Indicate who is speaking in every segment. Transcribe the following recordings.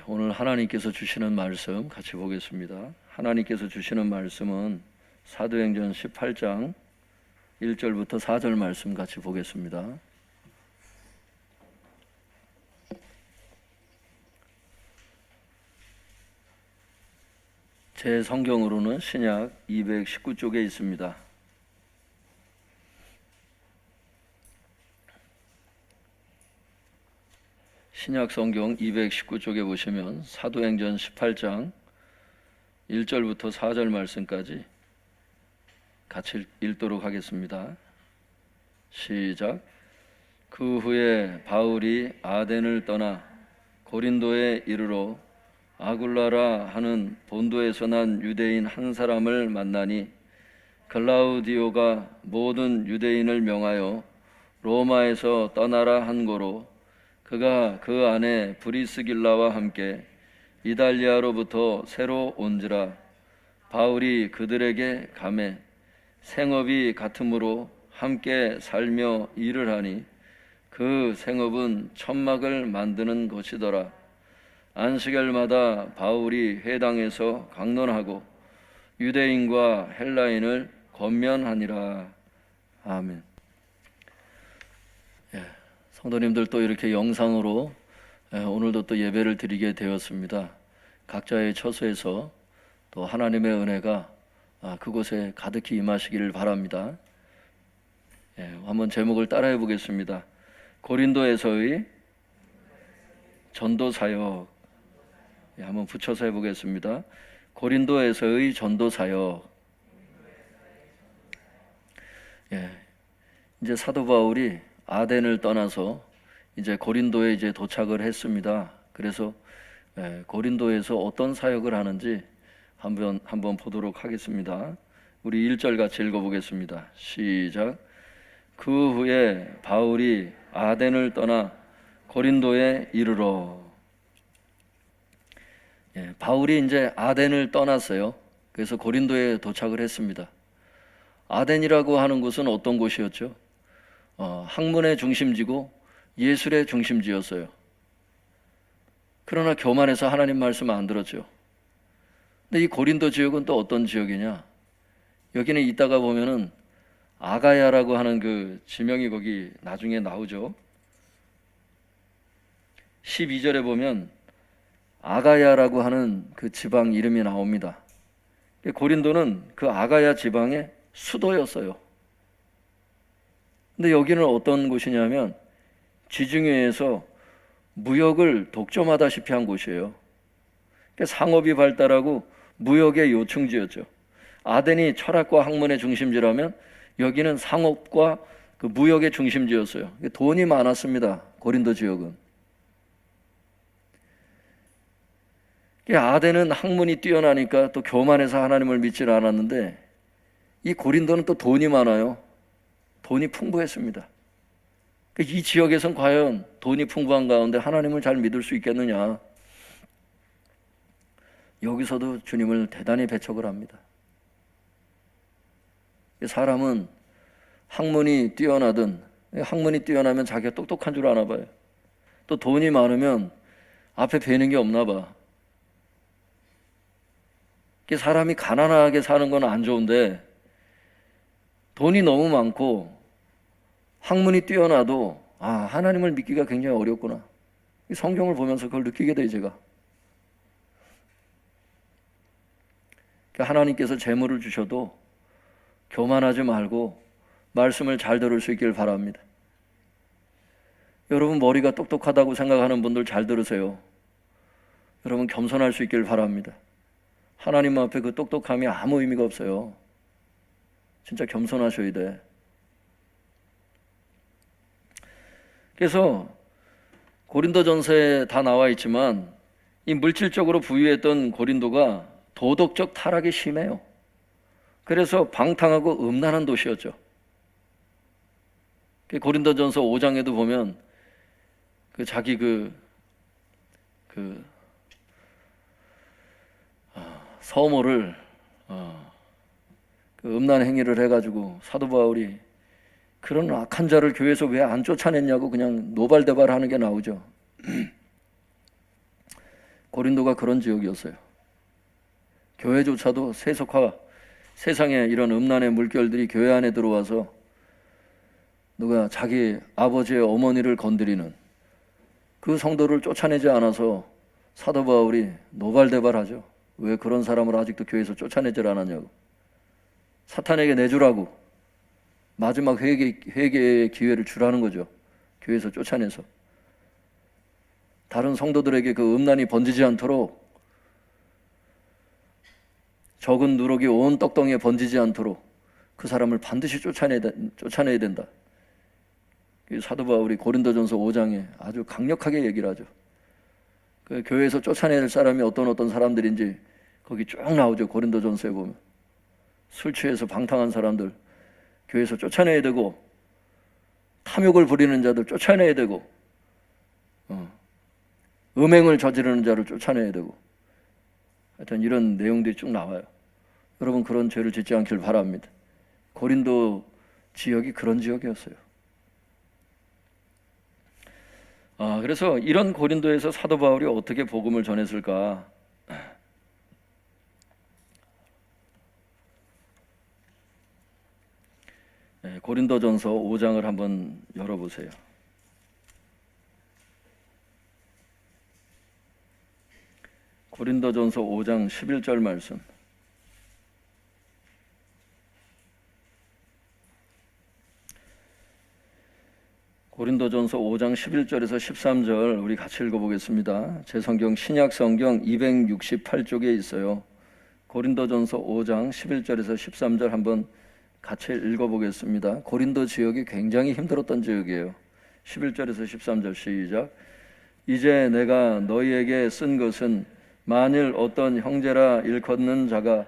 Speaker 1: 오늘 하나님께서 주시는 말씀 같이 보겠습니다. 하나님께서 주시는 말씀은 사도행전 18장 1절부터 4절 말씀 같이 보겠습니다. 제 성경으로는 신약 219쪽에 있습니다. 신약 성경 219쪽에 보시면 사도행전 18장 1절부터 4절 말씀까지 같이 읽도록 하겠습니다. 시작. 그 후에 바울이 아덴을 떠나 고린도에 이르러 아굴라라 하는 본도에서 난 유대인 한 사람을 만나니 글라우디오가 모든 유대인을 명하여 로마에서 떠나라 한 고로 그가 그 안에 브리스길라와 함께 이달리아로부터 새로 온지라. 바울이 그들에게 가매 생업이 같으므로 함께 살며 일을 하니 그 생업은 천막을 만드는 것이더라. 안식일마다 바울이 회당에서 강론하고 유대인과 헬라인을 권면하니라. 아멘. 성도님들 또 이렇게 영상으로 오늘도 또 예배를 드리게 되었습니다. 각자의 처소에서 또 하나님의 은혜가 그곳에 가득히 임하시기를 바랍니다. 한번 제목을 따라해 보겠습니다. 고린도에서의 전도 사역. 한번 붙여서 해보겠습니다. 고린도에서의 전도 사역. 이제 사도 바울이 아덴을 떠나서 이제 고린도에 이제 도착을 했습니다. 그래서 고린도에서 어떤 사역을 하는지 한번 보도록 하겠습니다. 우리 1절 같이 읽어보겠습니다. 시작. 그 후에 바울이 아덴을 떠나 고린도에 이르러. 바울이 이제 아덴을 떠났어요. 그래서 고린도에 도착을 했습니다. 아덴이라고 하는 곳은 어떤 곳이었죠? 학문의 중심지고 예술의 중심지였어요. 그러나 교만해서 하나님 말씀 안 들었죠. 근데 이 고린도 지역은 또 어떤 지역이냐? 여기는 이따가 보면은 아가야라고 하는 그 지명이 거기 나중에 나오죠. 12절에 보면 아가야라고 하는 그 지방 이름이 나옵니다. 고린도는 그 아가야 지방의 수도였어요. 근데 여기는 어떤 곳이냐면 지중해에서 무역을 독점하다시피 한 곳이에요. 상업이 발달하고 무역의 요충지였죠. 아덴이 철학과 학문의 중심지라면 여기는 상업과 그 무역의 중심지였어요. 돈이 많았습니다. 고린도 지역은. 아덴은 학문이 뛰어나니까 또 교만해서 하나님을 믿지 않았는데 이 고린도는 또 돈이 많아요. 돈이 풍부했습니다. 이 지역에선 과연 돈이 풍부한 가운데 하나님을 잘 믿을 수 있겠느냐? 여기서도 주님을 대단히 배척을 합니다. 사람은 학문이 뛰어나면 자기가 똑똑한 줄 아나 봐요. 또 돈이 많으면 앞에 뵈는 게 없나 봐. 사람이 가난하게 사는 건 안 좋은데 돈이 너무 많고 학문이 뛰어나도 하나님을 믿기가 굉장히 어렵구나. 성경을 보면서 그걸 느끼게 돼요, 제가. 하나님께서 재물을 주셔도 교만하지 말고 말씀을 잘 들을 수 있길 바랍니다. 여러분 머리가 똑똑하다고 생각하는 분들 잘 들으세요. 여러분 겸손할 수 있길 바랍니다. 하나님 앞에 그 똑똑함이 아무 의미가 없어요. 진짜 겸손하셔야 돼. 그래서 고린도전서에 다 나와 있지만 이 물질적으로 부유했던 고린도가 도덕적 타락이 심해요. 그래서 방탕하고 음란한 도시였죠. 고린도전서 5장에도 보면 자기 서모를 음란 행위를 해가지고 사도 바울이 그런 악한 자를 교회에서 왜 안 쫓아냈냐고 그냥 노발대발하는 게 나오죠. 고린도가 그런 지역이었어요. 교회조차도 세상에 이런 음란의 물결들이 교회 안에 들어와서 누가 자기 아버지의 어머니를 건드리는 그 성도를 쫓아내지 않아서 사도 바울이 노발대발하죠. 왜 그런 사람을 아직도 교회에서 쫓아내질 않았냐고. 사탄에게 내주라고 마지막 회개의 기회를 주라는 거죠. 교회에서 쫓아내서 다른 성도들에게 그 음란이 번지지 않도록, 적은 누룩이 온 떡덩이에 번지지 않도록 그 사람을 반드시 쫓아내야 된다. 사도 바울이 고린도전서 5장에 아주 강력하게 얘기를 하죠. 그 교회에서 쫓아낼 사람이 어떤 사람들인지 거기 쭉 나오죠. 고린도전서에 보면 술 취해서 방탕한 사람들 교회에서 쫓아내야 되고, 탐욕을 부리는 자들 쫓아내야 되고, 음행을 저지르는 자를 쫓아내야 되고, 하여튼 이런 내용들이 쭉 나와요. 여러분 그런 죄를 짓지 않길 바랍니다. 고린도 지역이 그런 지역이었어요. 그래서 이런 고린도에서 사도 바울이 어떻게 복음을 전했을까? 고린도전서 5장을 한번 열어보세요. 고린도전서 5장 11절 말씀. 고린도전서 5장 11절에서 13절 우리 같이 읽어보겠습니다. 제 성경 신약성경 268쪽에 있어요. 고린도전서 5장 11절에서 13절 한번 같이 읽어보겠습니다. 고린도 지역이 굉장히 힘들었던 지역이에요. 11절에서 13절 시작. 이제 내가 너희에게 쓴 것은 만일 어떤 형제라 일컫는 자가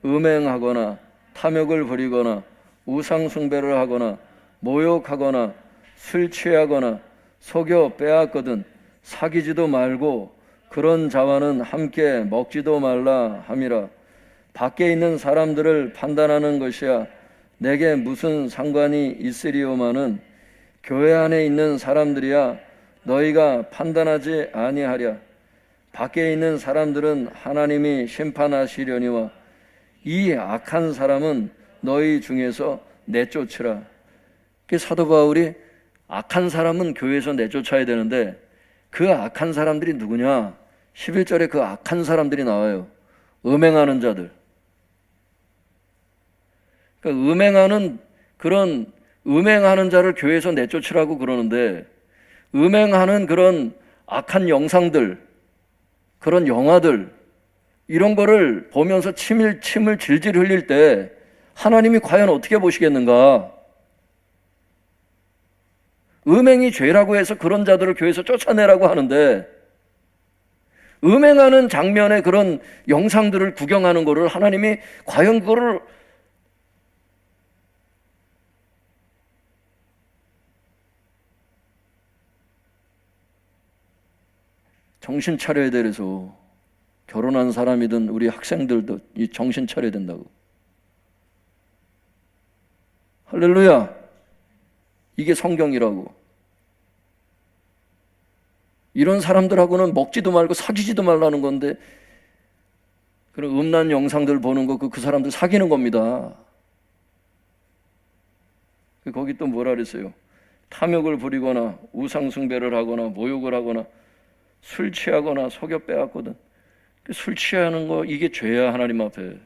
Speaker 1: 음행하거나 탐욕을 부리거나 우상 숭배를 하거나 모욕하거나 술 취하거나 속여 빼앗거든 사귀지도 말고 그런 자와는 함께 먹지도 말라 함이라. 밖에 있는 사람들을 판단하는 것이야 내게 무슨 상관이 있으리오마는 교회 안에 있는 사람들이야 너희가 판단하지 아니하랴. 밖에 있는 사람들은 하나님이 심판하시려니와 이 악한 사람은 너희 중에서 내쫓으라. 사도 바울이 악한 사람은 교회에서 내쫓아야 되는데 그 악한 사람들이 누구냐? 11절에 그 악한 사람들이 나와요. 음행하는 자들. 그러니까 음행하는 자를 교회에서 내쫓으라고 그러는데, 음행하는 그런 악한 영상들, 그런 영화들, 이런 거를 보면서 침을 질질 흘릴 때 하나님이 과연 어떻게 보시겠는가? 음행이 죄라고 해서 그런 자들을 교회에서 쫓아내라고 하는데, 음행하는 장면의 그런 영상들을 구경하는 거를 하나님이 과연 그거를 정신 차려야 되래서, 결혼한 사람이든 우리 학생들도 이 정신 차려야 된다고. 할렐루야. 이게 성경이라고. 이런 사람들하고는 먹지도 말고 사귀지도 말라는 건데, 그런 음란 영상들 보는 거 그 사람들 사귀는 겁니다. 거기 또 뭐라 그랬어요? 탐욕을 부리거나 우상 숭배를 하거나 모욕을 하거나 술 취하거나 속여 빼앗거든. 술 취하는 거 이게 죄야. 하나님 앞에.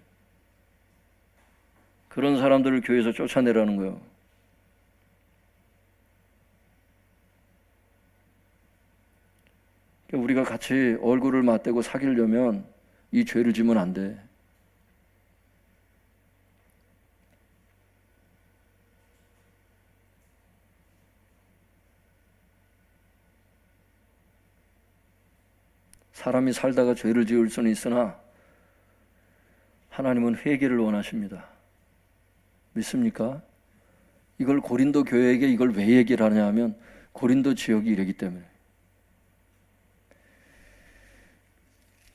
Speaker 1: 그런 사람들을 교회에서 쫓아내라는 거예요. 우리가 같이 얼굴을 맞대고 사귀려면 이 죄를 지면 안 돼. 사람이 살다가 죄를 지을 수는 있으나 하나님은 회개를 원하십니다. 믿습니까? 이걸 고린도 교회에게 이걸 왜 얘기를 하냐 하면 고린도 지역이 이러기 때문에.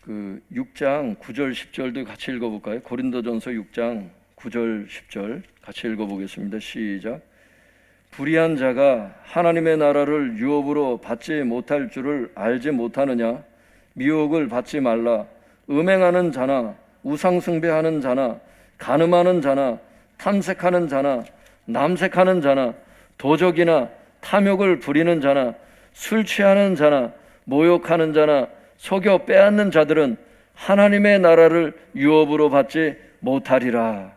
Speaker 1: 그 6장 9절 10절도 같이 읽어볼까요? 고린도전서 6장 9절 10절 같이 읽어보겠습니다. 시작. 불의한 자가 하나님의 나라를 유업으로 받지 못할 줄을 알지 못하느냐? 미혹을 받지 말라. 음행하는 자나 우상숭배하는 자나 간음하는 자나 탐색하는 자나 남색하는 자나 도적이나 탐욕을 부리는 자나 술 취하는 자나 모욕하는 자나 속여 빼앗는 자들은 하나님의 나라를 유업으로 받지 못하리라.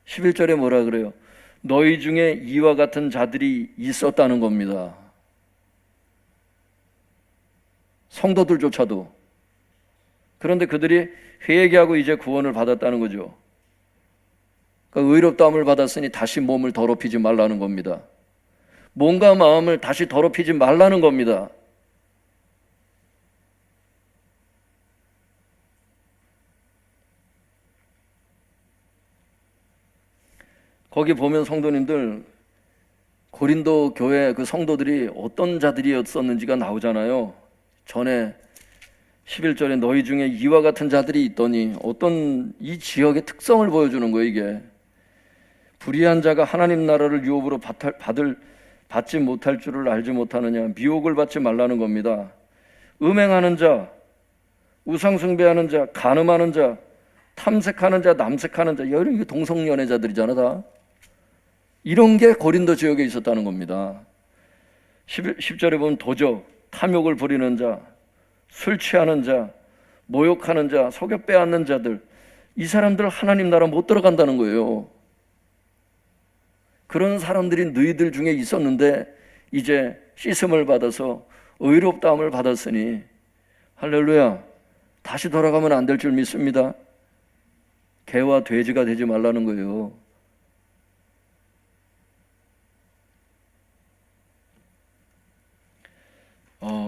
Speaker 1: 11절에 뭐라 그래요? 너희 중에 이와 같은 자들이 있었다는 겁니다. 성도들조차도. 그런데 그들이 회개하고 이제 구원을 받았다는 거죠. 그러니까 의롭다함을 받았으니 다시 몸을 더럽히지 말라는 겁니다. 몸과 마음을 다시 더럽히지 말라는 겁니다. 거기 보면 성도님들, 고린도 교회 그 성도들이 어떤 자들이었었는지가 나오잖아요. 전에 11절에 너희 중에 이와 같은 자들이 있더니, 어떤 이 지역의 특성을 보여주는 거예요. 이게 불의한 자가 하나님 나라를 유업으로 받지 못할 줄을 알지 못하느냐. 미혹을 받지 말라는 겁니다. 음행하는 자, 우상숭배하는 자, 간음하는 자, 탐색하는 자, 남색하는 자, 이게 동성연애자들이잖아. 다 이런 게 고린도 지역에 있었다는 겁니다. 10절에 보면 도적, 탐욕을 부리는 자, 술 취하는 자, 모욕하는 자, 속여 빼앗는 자들, 이 사람들 하나님 나라 못 들어간다는 거예요. 그런 사람들이 너희들 중에 있었는데 이제 씻음을 받아서 의롭다함을 받았으니 할렐루야, 다시 돌아가면 안 될 줄 믿습니다. 개와 돼지가 되지 말라는 거예요.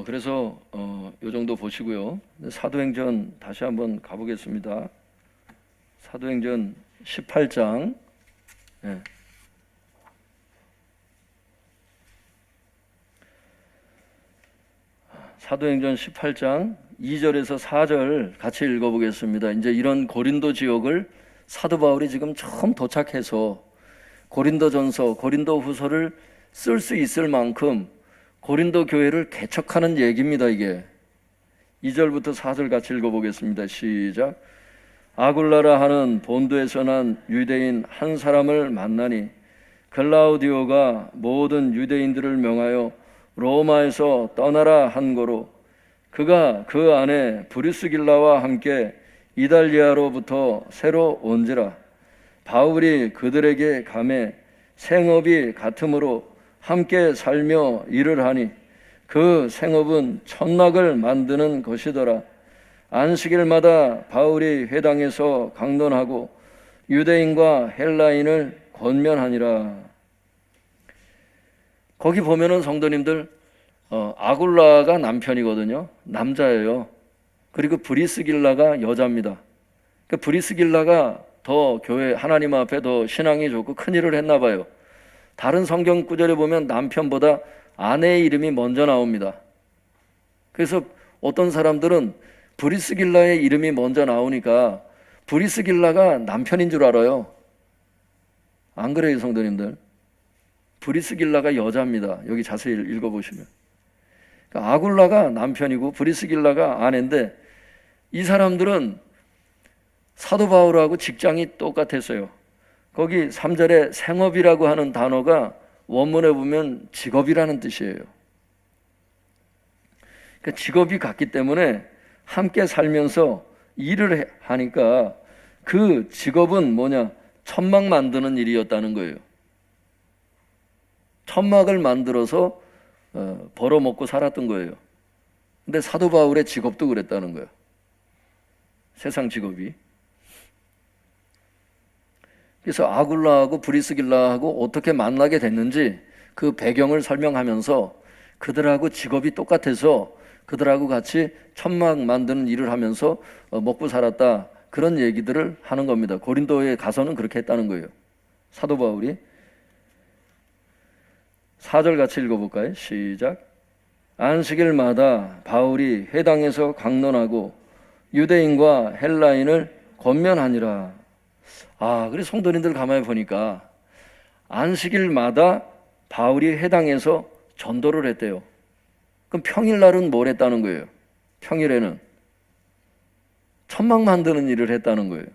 Speaker 1: 그래서 요 정도 보시고요. 사도행전 다시 한번 가보겠습니다. 사도행전 18장. 네. 사도행전 18장 2절에서 4절 같이 읽어보겠습니다. 이제 이런 고린도 지역을 사도 바울이 지금 처음 도착해서 고린도전서, 고린도후서를 쓸 수 있을 만큼 고린도 교회를 개척하는 얘기입니다. 이게 2절부터 4절 같이 읽어보겠습니다. 시작. 아굴라라 하는 본도에서 난 유대인 한 사람을 만나니 글라우디오가 모든 유대인들을 명하여 로마에서 떠나라 한 거로 그가 그 안에 브리스길라와 함께 이달리아로부터 새로 온지라. 바울이 그들에게 감해 생업이 같으므로 함께 살며 일을 하니 그 생업은 천막을 만드는 것이더라. 안식일마다 바울이 회당에서 강론하고 유대인과 헬라인을 권면하니라. 거기 보면은 성도님들, 아굴라가 남편이거든요. 남자예요. 그리고 브리스길라가 여자입니다. 그 브리스길라가 더 교회 하나님 앞에 더 신앙이 좋고 큰 일을 했나 봐요. 다른 성경 구절에 보면 남편보다 아내의 이름이 먼저 나옵니다. 그래서 어떤 사람들은 브리스길라의 이름이 먼저 나오니까 브리스길라가 남편인 줄 알아요. 안 그래요, 성도님들? 브리스길라가 여자입니다. 여기 자세히 읽어보시면. 그러니까 아굴라가 남편이고 브리스길라가 아내인데 이 사람들은 사도 바울하고 직장이 똑같았어요. 거기 3절에 생업이라고 하는 단어가 원문에 보면 직업이라는 뜻이에요. 그러니까 직업이 같기 때문에 함께 살면서 일을 하니까 그 직업은 뭐냐? 천막 만드는 일이었다는 거예요. 천막을 만들어서 벌어먹고 살았던 거예요. 근데 사도 바울의 직업도 그랬다는 거예요. 세상 직업이. 그래서 아굴라하고 브리스길라하고 어떻게 만나게 됐는지 그 배경을 설명하면서 그들하고 직업이 똑같아서 그들하고 같이 천막 만드는 일을 하면서 먹고 살았다, 그런 얘기들을 하는 겁니다. 고린도에 가서는 그렇게 했다는 거예요, 사도 바울이. 4절 같이 읽어볼까요? 시작. 안식일마다 바울이 회당에서 강론하고 유대인과 헬라인을 권면하니라. 그래 성도님들 가만히 보니까 안식일마다 바울이 회당에서 전도를 했대요. 그럼 평일날은 뭘 했다는 거예요? 평일에는 천막 만드는 일을 했다는 거예요.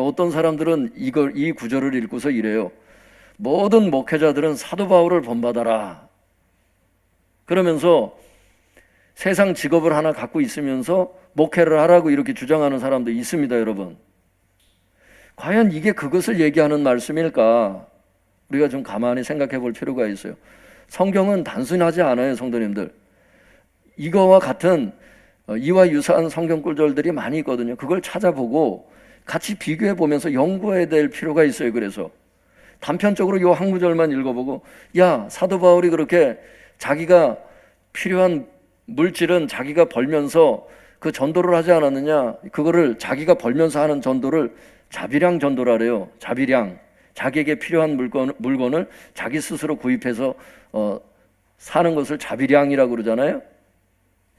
Speaker 1: 어떤 사람들은 이 구절을 읽고서 이래요. 모든 목회자들은 사도 바울을 본받아라. 그러면서 세상 직업을 하나 갖고 있으면서 목회를 하라고 이렇게 주장하는 사람도 있습니다, 여러분. 과연 이게 그것을 얘기하는 말씀일까? 우리가 좀 가만히 생각해 볼 필요가 있어요. 성경은 단순하지 않아요, 성도님들. 이거와 같은 이와 유사한 성경 구절들이 많이 있거든요. 그걸 찾아보고 같이 비교해 보면서 연구해야 될 필요가 있어요. 그래서 단편적으로 요 한 구절만 읽어보고, 야, 사도 바울이 그렇게 자기가 필요한 물질은 자기가 벌면서 그 전도를 하지 않았느냐? 그거를 자기가 벌면서 하는 전도를 자비량 전도라래요. 자비량. 자기에게 필요한 물건을 자기 스스로 구입해서 사는 것을 자비량이라고 그러잖아요.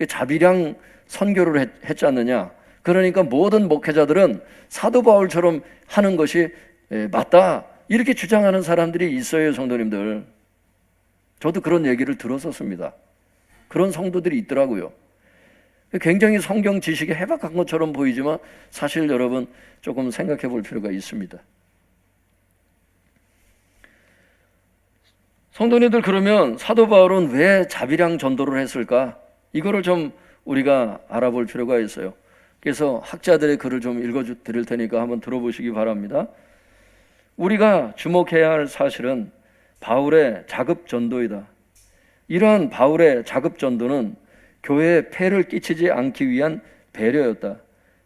Speaker 1: 자비량 선교를 했지 않느냐? 그러니까 모든 목회자들은 사도 바울처럼 하는 것이 맞다. 이렇게 주장하는 사람들이 있어요, 성도님들. 저도 그런 얘기를 들었었습니다. 그런 성도들이 있더라고요. 굉장히 성경 지식이 해박한 것처럼 보이지만 사실 여러분 조금 생각해 볼 필요가 있습니다. 성도님들, 그러면 사도 바울은 왜 자비량 전도를 했을까? 이거를 좀 우리가 알아볼 필요가 있어요. 그래서 학자들의 글을 좀 읽어드릴 테니까 한번 들어보시기 바랍니다. 우리가 주목해야 할 사실은 바울의 자급 전도이다. 이러한 바울의 자급 전도는 교회에 폐를 끼치지 않기 위한 배려였다.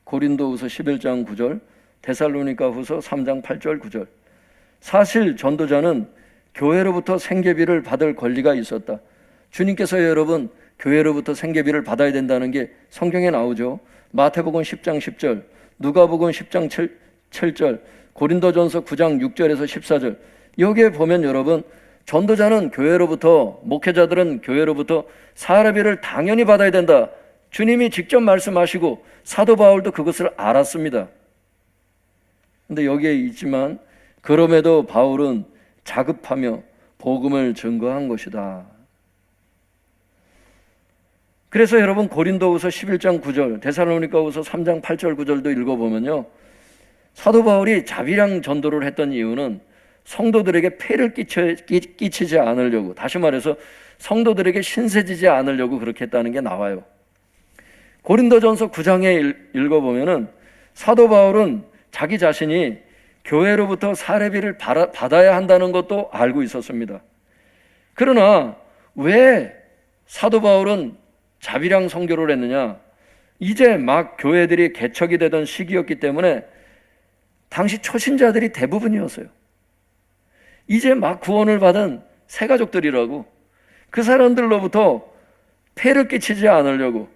Speaker 1: 고린도후서 11장 9절, 데살로니가후서 3장 8절 9절. 사실 전도자는 교회로부터 생계비를 받을 권리가 있었다. 주님께서 여러분 교회로부터 생계비를 받아야 된다는 게 성경에 나오죠. 마태복음 10장 10절, 누가복음 10장 7절, 고린도전서 9장 6절에서 14절. 여기에 보면 여러분, 전도자는 교회로부터, 목회자들은 교회로부터 사례비를 당연히 받아야 된다. 주님이 직접 말씀하시고 사도 바울도 그것을 알았습니다. 근데 여기에 있지만 그럼에도 바울은 자급하며 복음을 증거한 것이다. 그래서 여러분 고린도후서 11장 9절, 데살로니가후서 3장 8절 9절도 읽어보면요, 사도 바울이 자비량 전도를 했던 이유는 성도들에게 폐를 끼치지 않으려고, 다시 말해서 성도들에게 신세지지 않으려고 그렇게 했다는 게 나와요. 고린도전서 9장에 읽어보면은 사도 바울은 자기 자신이 교회로부터 사례비를 받아야 한다는 것도 알고 있었습니다. 그러나 왜 사도 바울은 자비량 선교를 했느냐? 이제 막 교회들이 개척이 되던 시기였기 때문에 당시 초신자들이 대부분이었어요. 이제 막 구원을 받은 새 가족들이라고, 그 사람들로부터 폐를 끼치지 않으려고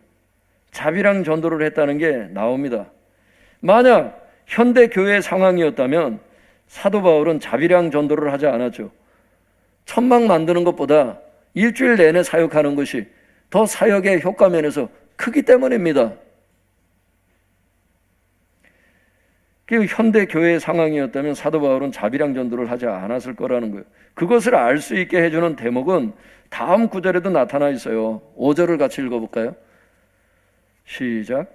Speaker 1: 자비량 전도를 했다는 게 나옵니다. 만약 현대 교회 상황이었다면 사도 바울은 자비량 전도를 하지 않았죠. 천막 만드는 것보다 일주일 내내 사역하는 것이 더 사역의 효과면에서 크기 때문입니다. 그 현대 교회의 상황이었다면 사도 바울은 자비량 전도를 하지 않았을 거라는 거예요. 그것을 알 수 있게 해주는 대목은 다음 구절에도 나타나 있어요. 5절을 같이 읽어볼까요? 시작.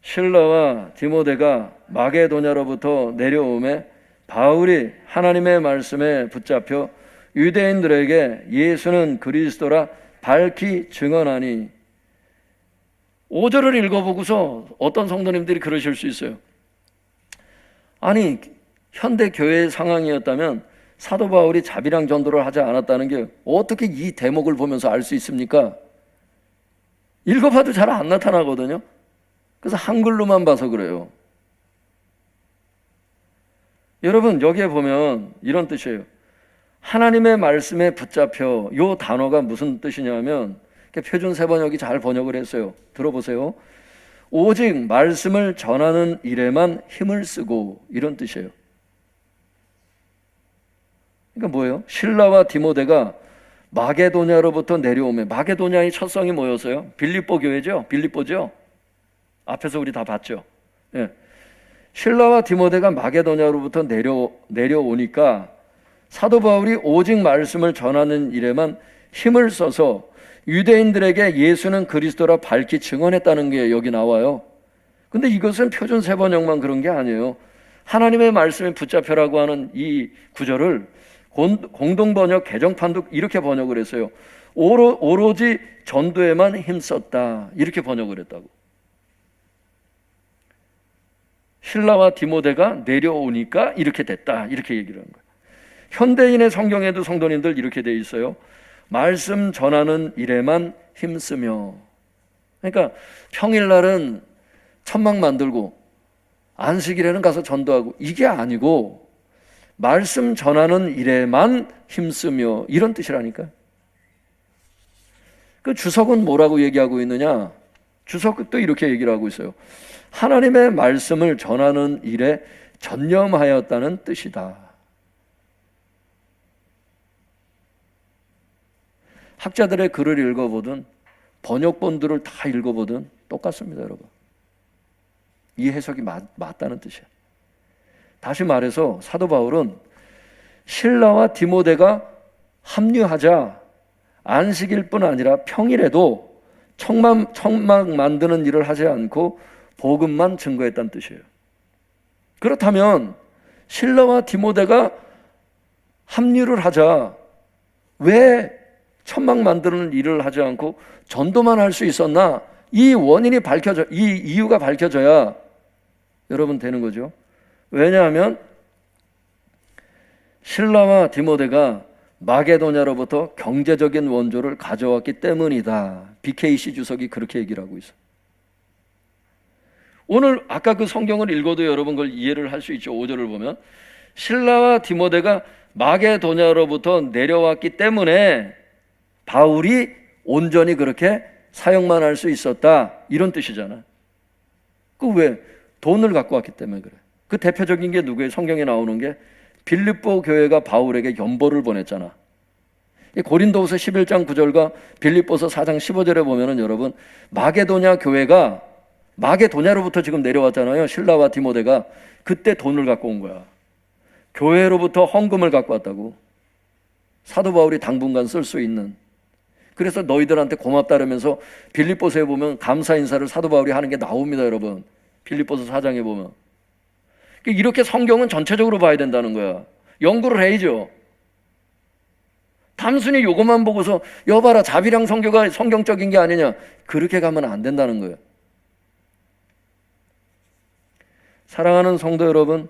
Speaker 1: 실라와 디모데가 마게도냐로부터 내려오매 바울이 하나님의 말씀에 붙잡혀 유대인들에게 예수는 그리스도라 밝히 증언하니. 5절을 읽어보고서 어떤 성도님들이 그러실 수 있어요. 아니, 현대 교회의 상황이었다면 사도 바울이 자비량 전도를 하지 않았다는 게 어떻게 이 대목을 보면서 알 수 있습니까? 읽어봐도 잘 안 나타나거든요. 그래서 한글로만 봐서 그래요. 여러분, 여기에 보면 이런 뜻이에요. 하나님의 말씀에 붙잡혀, 요 단어가 무슨 뜻이냐면 표준 세번역이 잘 번역을 했어요. 들어보세요. 오직 말씀을 전하는 일에만 힘을 쓰고, 이런 뜻이에요. 그러니까 뭐예요? 실라와 디모데가 마게도냐로부터 내려오면, 마게도냐의 첫성이 뭐였어요? 빌립보 교회죠? 빌립보죠? 앞에서 우리 다 봤죠? 예. 실라와 디모데가 마게도냐로부터 내려오니까 사도 바울이 오직 말씀을 전하는 일에만 힘을 써서 유대인들에게 예수는 그리스도라 밝히 증언했다는 게 여기 나와요. 근데 이것은 표준 세번역만 그런 게 아니에요. 하나님의 말씀에 붙잡혀라고 하는 이 구절을 공동번역 개정판도 이렇게 번역을 했어요. 오로지 전도에만 힘썼다, 이렇게 번역을 했다고. 실라와 디모데가 내려오니까 이렇게 됐다, 이렇게 얘기를 한 거예요. 현대인의 성경에도 성도님들 이렇게 돼 있어요. 말씀 전하는 일에만 힘쓰며. 그러니까 평일날은 천막 만들고 안식일에는 가서 전도하고, 이게 아니고 말씀 전하는 일에만 힘쓰며, 이런 뜻이라니까. 그 주석은 뭐라고 얘기하고 있느냐? 주석도 이렇게 얘기를 하고 있어요. 하나님의 말씀을 전하는 일에 전념하였다는 뜻이다. 학자들의 글을 읽어보든 번역본들을 다 읽어보든 똑같습니다, 여러분. 이 해석이 맞다는 뜻이에요. 다시 말해서 사도 바울은 실라와 디모데가 합류하자 안식일 뿐 아니라 평일에도 천막 만드는 일을 하지 않고 복음만 증거했다는 뜻이에요. 그렇다면 실라와 디모데가 합류를 하자 왜 천막 만드는 일을 하지 않고 전도만 할 수 있었나? 이 원인이 밝혀져, 이 이유가 밝혀져야 여러분 되는 거죠. 왜냐하면 실라와 디모데가 마게도냐로부터 경제적인 원조를 가져왔기 때문이다. BKC 주석이 그렇게 얘기를 하고 있어요. 오늘 아까 그 성경을 읽어도 여러분 그걸 이해를 할 수 있죠. 5절을 보면 실라와 디모데가 마게도냐로부터 내려왔기 때문에 바울이 온전히 그렇게 사역만 할 수 있었다, 이런 뜻이잖아. 그 왜? 돈을 갖고 왔기 때문에 그래. 그 대표적인 게 누구예요? 성경에 나오는 게 빌립보 교회가 바울에게 연보를 보냈잖아. 고린도후서 11장 9절과 빌립보서 4장 15절에 보면은 여러분 마게도냐 교회가 마게도냐로부터 지금 내려왔잖아요. 실라와 디모데가. 그때 돈을 갖고 온 거야. 교회로부터 헌금을 갖고 왔다고. 사도 바울이 당분간 쓸 수 있는. 그래서 너희들한테 고맙다라면서 빌립보서에 보면 감사 인사를 사도 바울이 하는 게 나옵니다, 여러분. 빌립보서 4장에 보면. 이렇게 성경은 전체적으로 봐야 된다는 거야. 연구를 해야죠. 단순히 요것만 보고서 여봐라 자비랑 성교가 성경적인 게 아니냐, 그렇게 가면 안 된다는 거예요. 사랑하는 성도 여러분,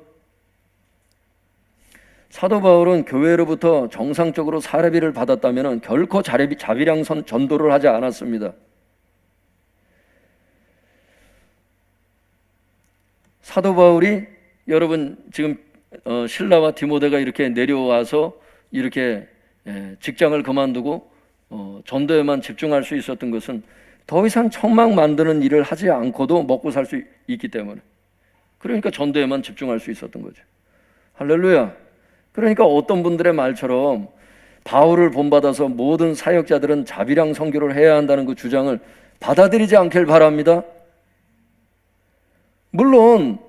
Speaker 1: 사도 바울은 교회로부터 정상적으로 사례비를 받았다면 결코 자비랑 전도를 하지 않았습니다. 사도 바울이 여러분 지금 실라와 디모데가 이렇게 내려와서 이렇게 직장을 그만두고 전도에만 집중할 수 있었던 것은 더 이상 천막 만드는 일을 하지 않고도 먹고 살 수 있기 때문에, 그러니까 전도에만 집중할 수 있었던 거죠. 할렐루야. 그러니까 어떤 분들의 말처럼 바울을 본받아서 모든 사역자들은 자비랑 선교를 해야 한다는 그 주장을 받아들이지 않길 바랍니다. 물론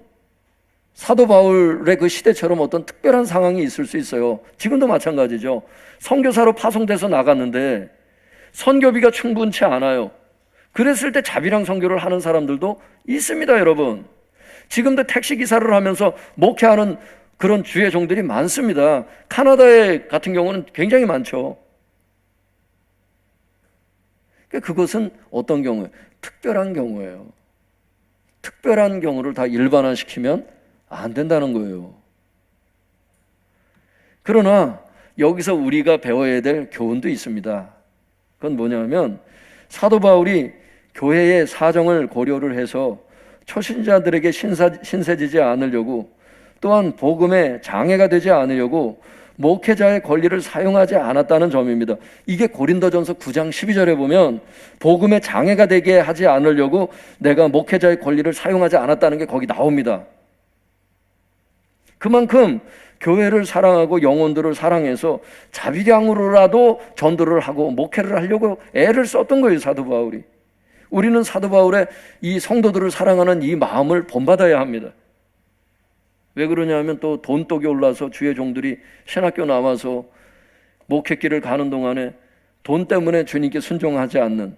Speaker 1: 사도 바울의 그 시대처럼 어떤 특별한 상황이 있을 수 있어요. 지금도 마찬가지죠. 선교사로 파송돼서 나갔는데 선교비가 충분치 않아요. 그랬을 때 자비랑 선교를 하는 사람들도 있습니다, 여러분. 지금도 택시기사를 하면서 목회하는 그런 주의 종들이 많습니다. 카나다에 같은 경우는 굉장히 많죠. 그것은 어떤 경우예요? 특별한 경우예요. 특별한 경우를 다 일반화시키면 안 된다는 거예요. 그러나 여기서 우리가 배워야 될 교훈도 있습니다. 그건 뭐냐면 사도 바울이 교회의 사정을 고려를 해서 초신자들에게 신세지지 않으려고, 또한 복음에 장애가 되지 않으려고 목회자의 권리를 사용하지 않았다는 점입니다. 이게 고린도전서 9장 12절에 보면 복음에 장애가 되게 하지 않으려고 내가 목회자의 권리를 사용하지 않았다는 게 거기 나옵니다. 그만큼 교회를 사랑하고 영혼들을 사랑해서 자비량으로라도 전도를 하고 목회를 하려고 애를 썼던 거예요, 사도 바울이. 우리는 사도 바울의 이 성도들을 사랑하는 이 마음을 본받아야 합니다. 왜 그러냐면 또 돈독이 올라서 주의 종들이 신학교 나와서 목회길을 가는 동안에 돈 때문에 주님께 순종하지 않는,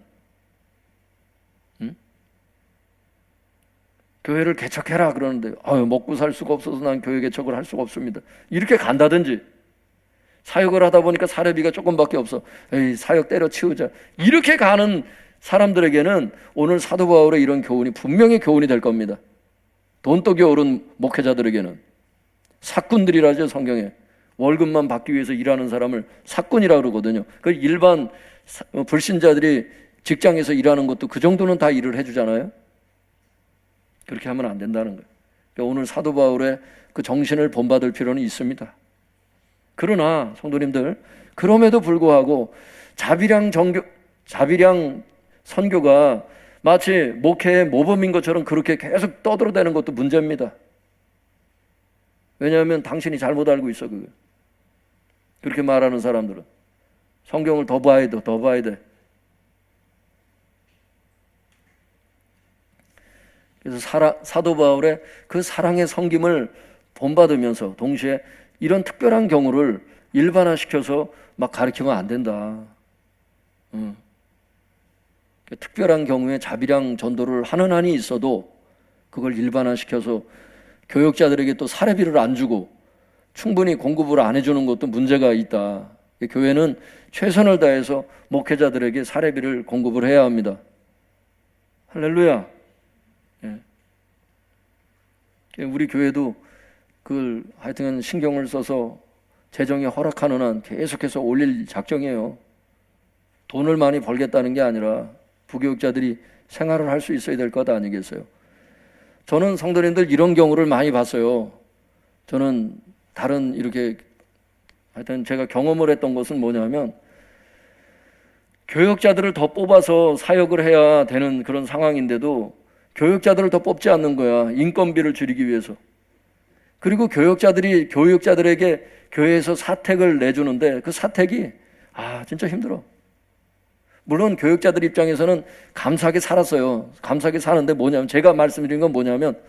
Speaker 1: 교회를 개척해라 그러는데 먹고 살 수가 없어서 난 교회 개척을 할 수가 없습니다. 이렇게 간다든지, 사역을 하다 보니까 사례비가 조금밖에 없어. 에이, 사역 때려치우자. 이렇게 가는 사람들에게는 오늘 사도 바울의 이런 교훈이 분명히 교훈이 될 겁니다. 돈독이 오른 목회자들에게는. 사꾼들이라죠, 성경에. 월급만 받기 위해서 일하는 사람을 사꾼이라고 그러거든요. 그 일반 불신자들이 직장에서 일하는 것도 그 정도는 다 일을 해주잖아요. 그렇게 하면 안 된다는 거예요. 그러니까 오늘 사도 바울의 그 정신을 본받을 필요는 있습니다. 그러나 성도님들, 그럼에도 불구하고 자비량 선교가 마치 목회의 모범인 것처럼 그렇게 계속 떠들어대는 것도 문제입니다. 왜냐하면 당신이 잘못 알고 있어. 그렇게 말하는 사람들은 성경을 더 봐야 돼, 더 봐야 돼. 그래서 사도 바울의 그 사랑의 섬김을 본받으면서 동시에 이런 특별한 경우를 일반화시켜서 막 가르치면 안 된다. 특별한 경우에 자비량 전도를 하는 한이 있어도 그걸 일반화시켜서 교역자들에게 또 사례비를 안 주고 충분히 공급을 안 해주는 것도 문제가 있다. 교회는 최선을 다해서 목회자들에게 사례비를 공급을 해야 합니다. 할렐루야. 우리 교회도 그걸 하여튼 신경을 써서 재정이 허락하는 한 계속해서 올릴 작정이에요. 돈을 많이 벌겠다는 게 아니라 부교육자들이 생활을 할 수 있어야 될 것 아니겠어요? 저는 성도님들 이런 경우를 많이 봤어요. 저는 다른 이렇게 하여튼 제가 경험을 했던 것은 뭐냐면, 교역자들을 더 뽑아서 사역을 해야 되는 그런 상황인데도 교역자들을 더 뽑지 않는 거야. 인건비를 줄이기 위해서. 그리고 교역자들에게 교회에서 사택을 내주는데 그 사택이 진짜 힘들어. 물론 교역자들 입장에서는 감사하게 살았어요. 감사하게 사는데 뭐냐면, 제가 말씀드린 건 뭐냐면,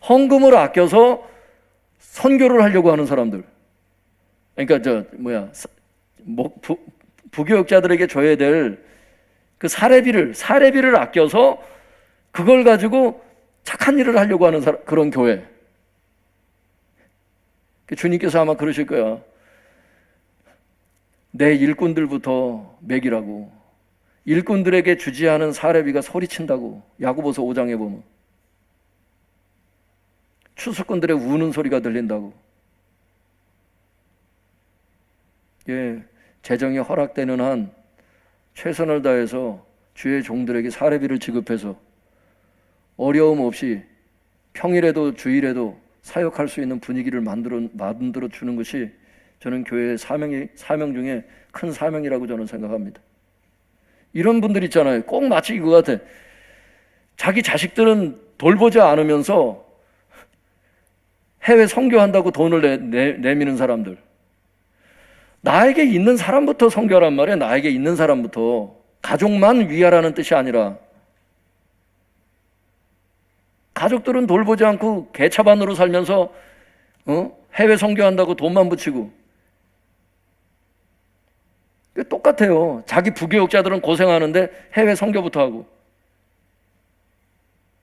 Speaker 1: 헌금을 아껴서 선교를 하려고 하는 사람들. 그러니까 부교역자들에게 줘야 될 그 사례비를 아껴서 그걸 가지고 착한 일을 하려고 하는 그런 교회. 주님께서 아마 그러실 거야. 내 일꾼들부터 먹이라고. 일꾼들에게 주지 않은 사례비가 소리친다고. 야고보서 5장에 보면 추수꾼들의 우는 소리가 들린다고. 재정이 허락되는 한 최선을 다해서 주의 종들에게 사례비를 지급해서 어려움 없이 평일에도 주일에도 사역할 수 있는 분위기를 만들어 주는 것이 저는 교회의 사명 중에 큰 사명이라고 저는 생각합니다. 이런 분들 있잖아요. 꼭 마치 이거 같아. 자기 자식들은 돌보지 않으면서 해외 선교한다고 돈을 내미는 사람들. 나에게 있는 사람부터 선교하란 말이에요. 나에게 있는 사람부터. 가족만 위하라는 뜻이 아니라, 가족들은 돌보지 않고 개차반으로 살면서 해외 선교한다고 돈만 붙이고. 똑같아요. 자기 부교육자들은 고생하는데 해외 선교부터 하고.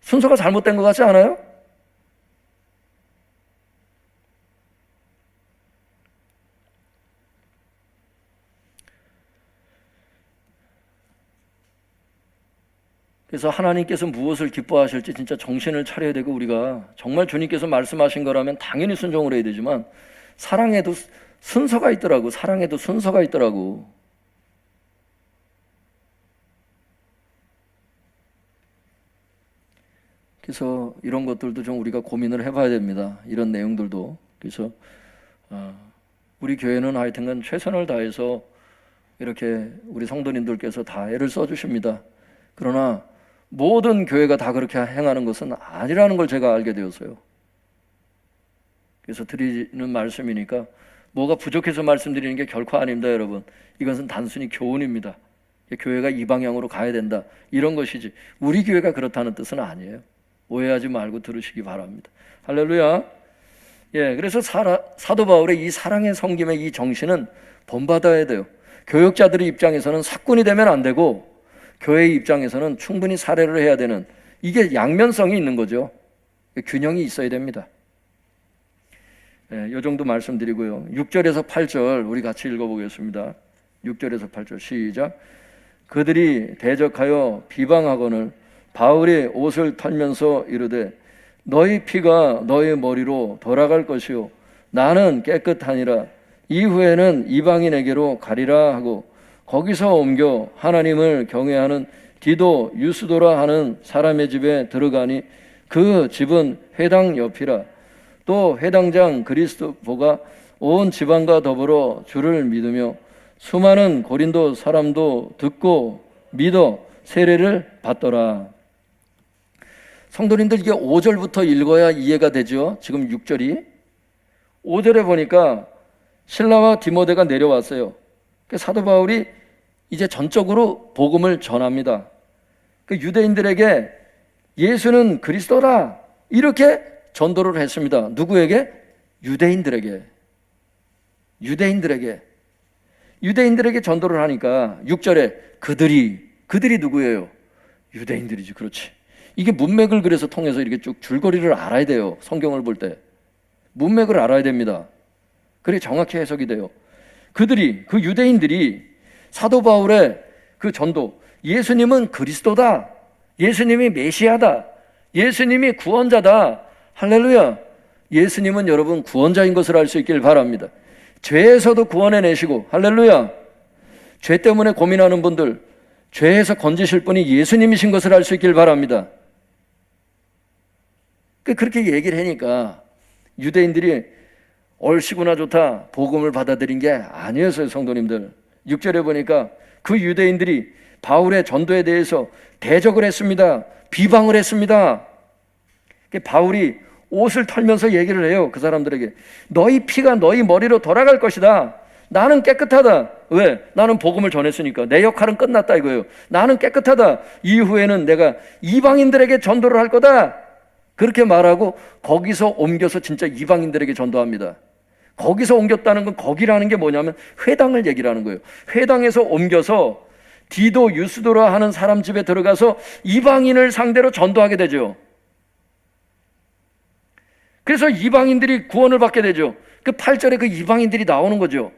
Speaker 1: 순서가 잘못된 것 같지 않아요? 그래서 하나님께서 무엇을 기뻐하실지 진짜 정신을 차려야 되고, 우리가 정말 주님께서 말씀하신 거라면 당연히 순종을 해야 되지만, 사랑에도 순서가 있더라고. 사랑에도 순서가 있더라고. 그래서 이런 것들도 좀 우리가 고민을 해봐야 됩니다. 이런 내용들도. 그래서 우리 교회는 하여튼간 최선을 다해서 이렇게 우리 성도님들께서 다 애를 써주십니다. 그러나 모든 교회가 다 그렇게 행하는 것은 아니라는 걸 제가 알게 되었어요. 그래서 드리는 말씀이니까 뭐가 부족해서 말씀드리는 게 결코 아닙니다, 여러분. 이것은 단순히 교훈입니다. 교회가 이 방향으로 가야 된다, 이런 것이지 우리 교회가 그렇다는 뜻은 아니에요. 오해하지 말고 들으시기 바랍니다. 할렐루야. 그래서 사도 바울의 이 사랑의 섬김의 이 정신은 본받아야 돼요. 교역자들의 입장에서는 사꾼이 되면 안 되고 교회의 입장에서는 충분히 살해를 해야 되는, 이게 양면성이 있는 거죠. 균형이 있어야 됩니다. 이 정도 말씀드리고요. 6절에서 8절 우리 같이 읽어보겠습니다. 6절에서 8절 시작. 그들이 대적하여 비방하거늘 바울의 옷을 털면서 이르되 너희 피가 너희 머리로 돌아갈 것이요 나는 깨끗하니라. 이후에는 이방인에게로 가리라 하고 거기서 옮겨 하나님을 경외하는 디도 유스도라 하는 사람의 집에 들어가니 그 집은 회당 옆이라. 또 회당장 그리스도가 온 지방과 더불어 주를 믿으며 수많은 고린도 사람도 듣고 믿어 세례를 받더라. 성도님들, 이게 5절부터 읽어야 이해가 되죠. 지금 6절이 5절에 보니까 실라와 디모데가 내려왔어요. 사도 바울이 이제 전적으로 복음을 전합니다. 유대인들에게 예수는 그리스도다 이렇게 전도를 했습니다. 누구에게? 유대인들에게 전도를 하니까 6절에 그들이 누구예요? 유대인들이지. 그렇지. 이게 문맥을 그래서 통해서 이렇게 쭉 줄거리를 알아야 돼요. 성경을 볼 때 문맥을 알아야 됩니다. 그래 정확히 해석이 돼요. 그 유대인들이 사도 바울의 그 전도, 예수님은 그리스도다, 예수님이 메시아다, 예수님이 구원자다, 할렐루야. 예수님은 여러분 구원자인 것을 알 수 있길 바랍니다. 죄에서도 구원해내시고, 할렐루야. 죄 때문에 고민하는 분들, 죄에서 건지실 분이 예수님이신 것을 알 수 있길 바랍니다. 그렇게 얘기를 하니까 유대인들이 얼씨구나 좋다 복음을 받아들인 게 아니었어요. 성도님들, 6절에 보니까 그 유대인들이 바울의 전도에 대해서 대적을 했습니다. 비방을 했습니다. 바울이 옷을 털면서 얘기를 해요. 그 사람들에게 너희 피가 너희 머리로 돌아갈 것이다. 나는 깨끗하다. 왜? 나는 복음을 전했으니까 내 역할은 끝났다 이거예요. 나는 깨끗하다. 이후에는 내가 이방인들에게 전도를 할 거다. 그렇게 말하고 거기서 옮겨서 진짜 이방인들에게 전도합니다. 거기서 옮겼다는 건, 거기라는 게 뭐냐면 회당을 얘기하는 거예요. 회당에서 옮겨서 디도 유스도라 하는 사람 집에 들어가서 이방인을 상대로 전도하게 되죠. 그래서 이방인들이 구원을 받게 되죠. 그 8절에 그 이방인들이 나오는 거죠.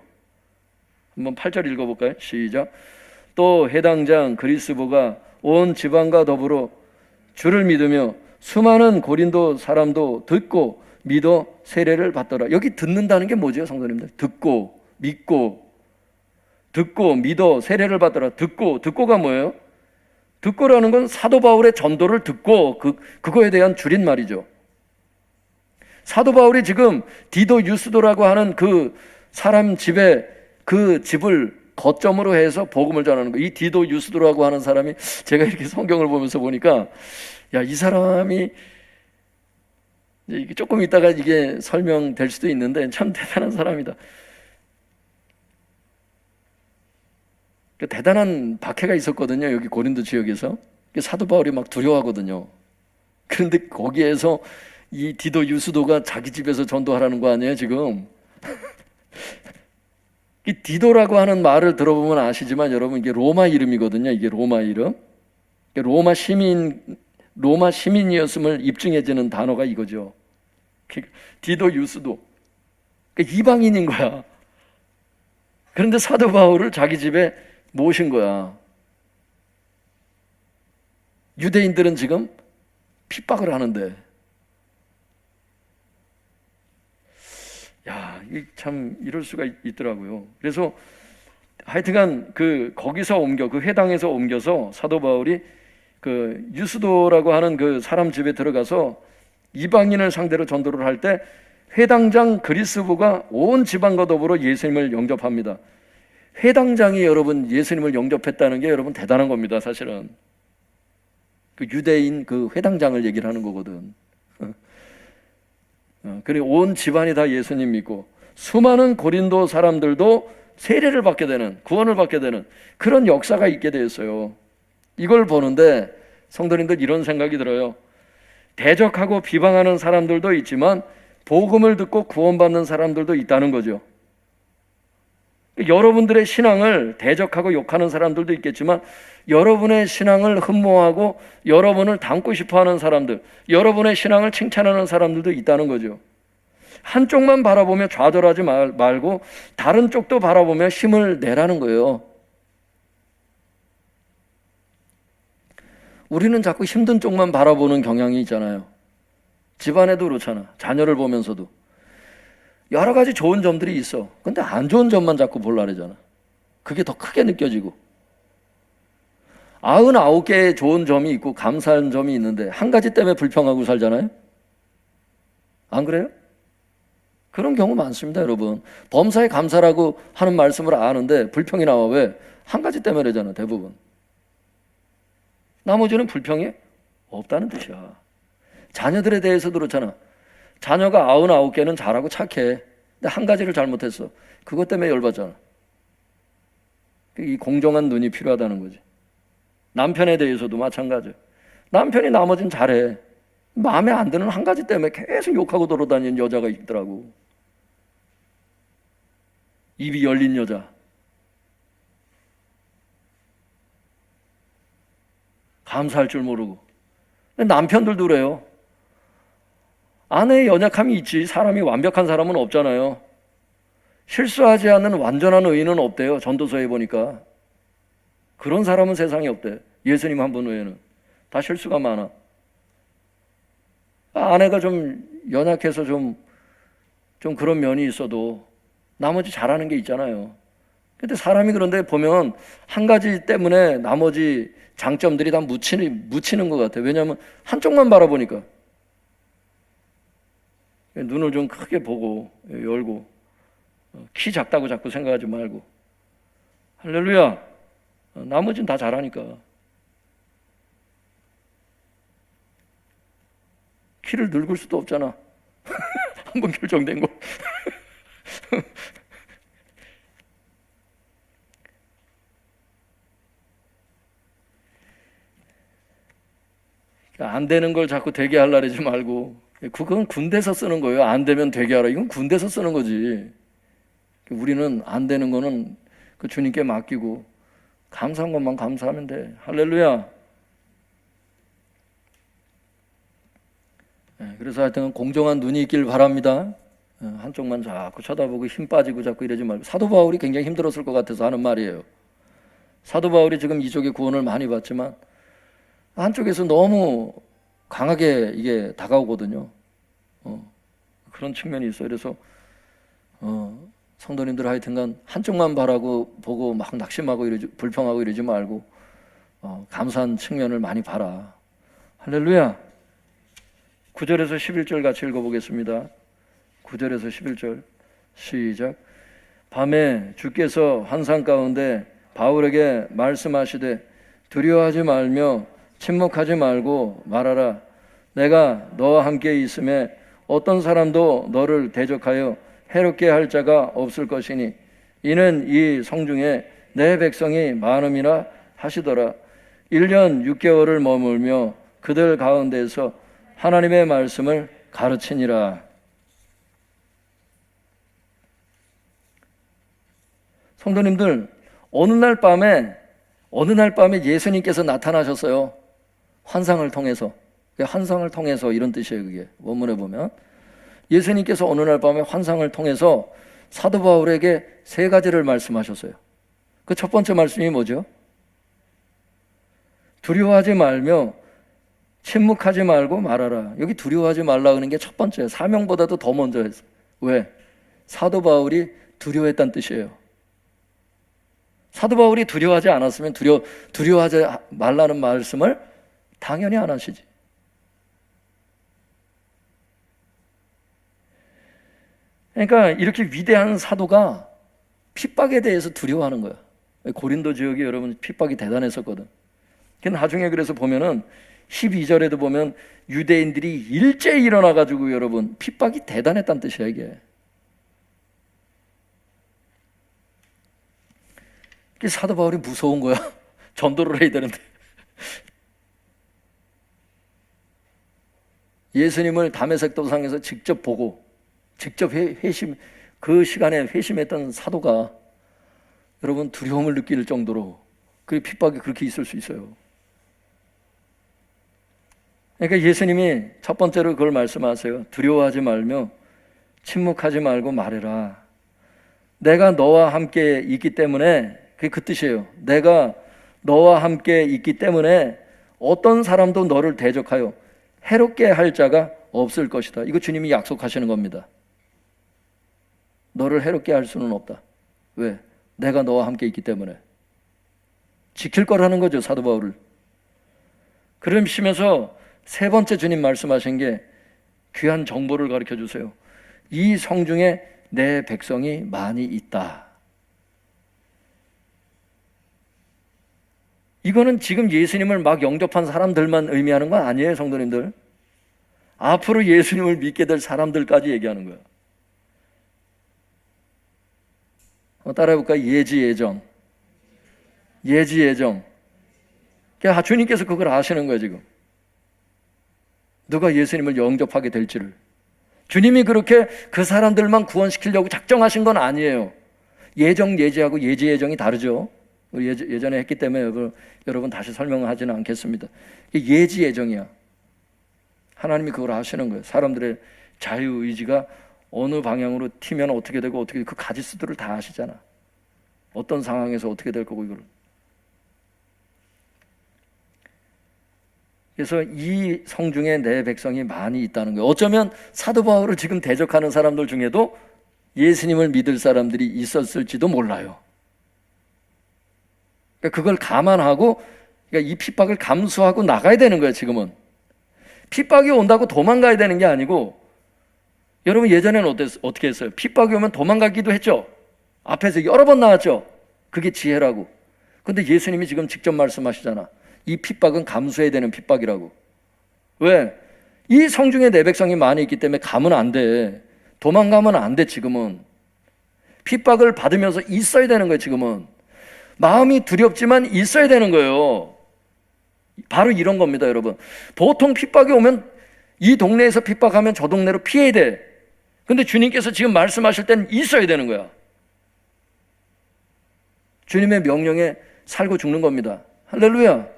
Speaker 1: 한번 8절 읽어볼까요? 시작. 또 해당장 그리스도가 온 지방과 더불어 주를 믿으며 수많은 고린도 사람도 듣고 믿어 세례를 받더라. 여기 듣는다는 게 뭐죠, 성도님들? 듣고 믿어 세례를 받더라. 듣고가 뭐예요? 듣고라는 건 사도 바울의 전도를 듣고 그거에 대한 줄임말이죠. 사도 바울이 지금 디도 유스도라고 하는 그 사람 집에 그 집을 거점으로 해서 복음을 전하는 거예요. 이 디도 유스도라고 하는 사람이, 제가 이렇게 성경을 보면서 보니까 이 사람이 조금 있다가 이게 설명될 수도 있는데 참 대단한 사람이다. 대단한 박해가 있었거든요. 여기 고린도 지역에서 사도 바울이 막 두려워하거든요. 그런데 거기에서 이 디도 유스도가 자기 집에서 전도하라는 거 아니에요 지금? 이 디도라고 하는 말을 들어보면 아시지만 여러분, 이게 로마 이름이거든요. 이게 로마 이름. 로마 시민이었음을 입증해주는 단어가 이거죠. 디도 유스도, 이방인인 거야. 그런데 사도 바울을 자기 집에 모신 거야. 유대인들은 지금 핍박을 하는데, 참 이럴 수가 있더라고요. 그래서 하여튼간 거기서 옮겨, 그 회당에서 옮겨서 사도 바울이 그 유스도라고 하는 그 사람 집에 들어가서 이방인을 상대로 전도를 할 때 회당장 그리스도가 온 지방과 더불어 예수님을 영접합니다. 회당장이 여러분 예수님을 영접했다는 게 여러분 대단한 겁니다. 사실은 그 유대인 그 회당장을 얘기를 하는 거거든. 그리고 온 집안이 다 예수님 믿고 수많은 고린도 사람들도 세례를 받게 되는, 구원을 받게 되는 그런 역사가 있게 되었어요. 이걸 보는데 성도님들, 이런 생각이 들어요. 대적하고 비방하는 사람들도 있지만 복음을 듣고 구원받는 사람들도 있다는 거죠. 여러분들의 신앙을 대적하고 욕하는 사람들도 있겠지만 여러분의 신앙을 흠모하고 여러분을 닮고 싶어하는 사람들, 여러분의 신앙을 칭찬하는 사람들도 있다는 거죠. 한쪽만 바라보며 좌절하지 말고 다른 쪽도 바라보며 힘을 내라는 거예요. 우리는 자꾸 힘든 쪽만 바라보는 경향이 있잖아요. 집안에도 그렇잖아. 자녀를 보면서도 여러 가지 좋은 점들이 있어. 근데 안 좋은 점만 자꾸 보려고 그러잖아. 그게 더 크게 느껴지고. 99개의 좋은 점이 있고 감사한 점이 있는데 한 가지 때문에 불평하고 살잖아요. 안 그래요? 그런 경우 많습니다, 여러분. 범사에 감사라고 하는 말씀을 아는데 불평이 나와. 왜? 한 가지 때문에 그러잖아, 대부분. 나머지는 불평이 없다는 뜻이야. 자녀들에 대해서도 그렇잖아. 자녀가 99개는 잘하고 착해. 근데 한 가지를 잘못했어. 그것 때문에 열받잖아. 이 공정한 눈이 필요하다는 거지. 남편에 대해서도 마찬가지야. 남편이 나머지는 잘해. 마음에 안 드는 한 가지 때문에 계속 욕하고 돌아다니는 여자가 있더라고. 입이 열린 여자. 감사할 줄 모르고. 남편들도 그래요. 아내의 연약함이 있지. 사람이 완벽한 사람은 없잖아요. 실수하지 않는 완전한 의인은 없대요. 전도서에 보니까. 그런 사람은 세상에 없대. 예수님 한 분 외에는. 다 실수가 많아. 아내가 좀 연약해서 좀 그런 면이 있어도 나머지 잘하는 게 있잖아요. 근데 사람이 그런데 보면 한 가지 때문에 나머지 장점들이 다 묻히는 것 같아요. 왜냐하면 한쪽만 바라보니까. 눈을 좀 크게 보고 열고 키 작다고 자꾸 생각하지 말고 할렐루야. 나머지는 다 잘하니까. 키를 늙을 수도 없잖아. 한번 결정된 거. 안 되는 걸 자꾸 되게 하려고 하지 말고, 그건 군대에서 쓰는 거예요. 안 되면 되게 하라. 이건 군대에서 쓰는 거지. 우리는 안 되는 거는 그 주님께 맡기고 감사한 것만 감사하면 돼. 할렐루야. 그래서 하여튼 공정한 눈이 있길 바랍니다. 한쪽만 자꾸 쳐다보고 힘 빠지고 자꾸 이러지 말고. 사도 바울이 굉장히 힘들었을 것 같아서 하는 말이에요. 사도 바울이 지금 이쪽에 구원을 많이 받지만 한쪽에서 너무 강하게 이게 다가오거든요. 그런 측면이 있어요. 그래서 성도님들 하여튼간 한쪽만 보고 막 낙심하고 불평하고 이러지 말고 감사한 측면을 많이 봐라. 할렐루야. 9절에서 11절 같이 읽어보겠습니다. 9절에서 11절 시작. 밤에 주께서 환상 가운데 바울에게 말씀하시되 두려워하지 말며 침묵하지 말고 말하라. 내가 너와 함께 있음에 어떤 사람도 너를 대적하여 해롭게 할 자가 없을 것이니 이는 이 성중에 내 백성이 많음이라 하시더라. 1년 6개월을 머물며 그들 가운데서 하나님의 말씀을 가르치니라. 성도님들, 어느 날 밤에 예수님께서 나타나셨어요. 환상을 통해서. 환상을 통해서 이런 뜻이에요. 그게 원문에 보면 예수님께서 어느 날 밤에 환상을 통해서 사도 바울에게 3가지를 말씀하셨어요. 그 첫 번째 말씀이 뭐죠? 두려워하지 말며 침묵하지 말고 말하라. 여기 두려워하지 말라 하는 게 첫 번째, 사명보다도 더 먼저 했어요. 왜? 사도 바울이 두려워했다는 뜻이에요. 사도 바울이 두려워하지 않았으면 두려워하지 말라는 말씀을 당연히 안 하시지. 그러니까 이렇게 위대한 사도가 핍박에 대해서 두려워하는 거야. 고린도 지역이 여러분 핍박이 대단했었거든. 나중에 그래서 보면은 12절에도 보면 유대인들이 일제히 일어나가지고 여러분 핍박이 대단했다는 뜻이야 이게. 사도 바울이 무서운 거야. 전도를 해야 되는데. 예수님을 다메섹 도상에서 직접 보고 직접 그 시간에 회심했던 사도가 여러분 두려움을 느낄 정도로 그 핍박이 그렇게 있을 수 있어요. 그러니까 예수님이 첫 번째로 그걸 말씀하세요. 두려워하지 말며 침묵하지 말고 말해라. 내가 너와 함께 있기 때문에, 그게 그 뜻이에요. 내가 너와 함께 있기 때문에 어떤 사람도 너를 대적하여 해롭게 할 자가 없을 것이다. 이거 주님이 약속하시는 겁니다. 너를 해롭게 할 수는 없다. 왜? 내가 너와 함께 있기 때문에. 지킬 거라는 거죠, 사도 바울을. 그러시면서 세 번째 주님 말씀하신 게 귀한 정보를 가르쳐 주세요. 이 성중에 내 백성이 많이 있다. 이거는 지금 예수님을 막 영접한 사람들만 의미하는 건 아니에요, 성도님들. 앞으로 예수님을 믿게 될 사람들까지 얘기하는 거예요. 따라해볼까요? 예지예정. 예지예정. 그러니까 주님께서 그걸 아시는 거예요, 지금. 누가 예수님을 영접하게 될지를. 주님이 그렇게 그 사람들만 구원시키려고 작정하신 건 아니에요. 예정, 예지하고 예지, 예정이 다르죠. 예전에 했기 때문에 여러분 다시 설명하지는 않겠습니다. 예지, 예정이야. 하나님이 그걸 아시는 거예요. 사람들의 자유의지가 어느 방향으로 튀면 어떻게 되고 어떻게 그 가지수들을 다 아시잖아. 어떤 상황에서 어떻게 될 거고 이걸. 그래서 이 성중에 내 백성이 많이 있다는 거예요. 어쩌면 사도 바울을 지금 대적하는 사람들 중에도 예수님을 믿을 사람들이 있었을지도 몰라요. 그러니까 그걸 감안하고, 그러니까 이 핍박을 감수하고 나가야 되는 거예요, 지금은. 핍박이 온다고 도망가야 되는 게 아니고, 여러분 예전에는 어떻게 했어요? 핍박이 오면 도망가기도 했죠. 앞에서 여러 번 나왔죠. 그게 지혜라고. 근데 예수님이 지금 직접 말씀하시잖아. 이 핍박은 감수해야 되는 핍박이라고. 왜? 이 성중에 내 백성이 많이 있기 때문에 가면 안 돼. 도망가면 안 돼, 지금은. 핍박을 받으면서 있어야 되는 거예요, 지금은. 마음이 두렵지만 있어야 되는 거예요. 바로 이런 겁니다, 여러분. 보통 핍박이 오면 이 동네에서 핍박하면 저 동네로 피해야 돼. 근데 주님께서 지금 말씀하실 때는 있어야 되는 거야. 주님의 명령에 살고 죽는 겁니다. 할렐루야.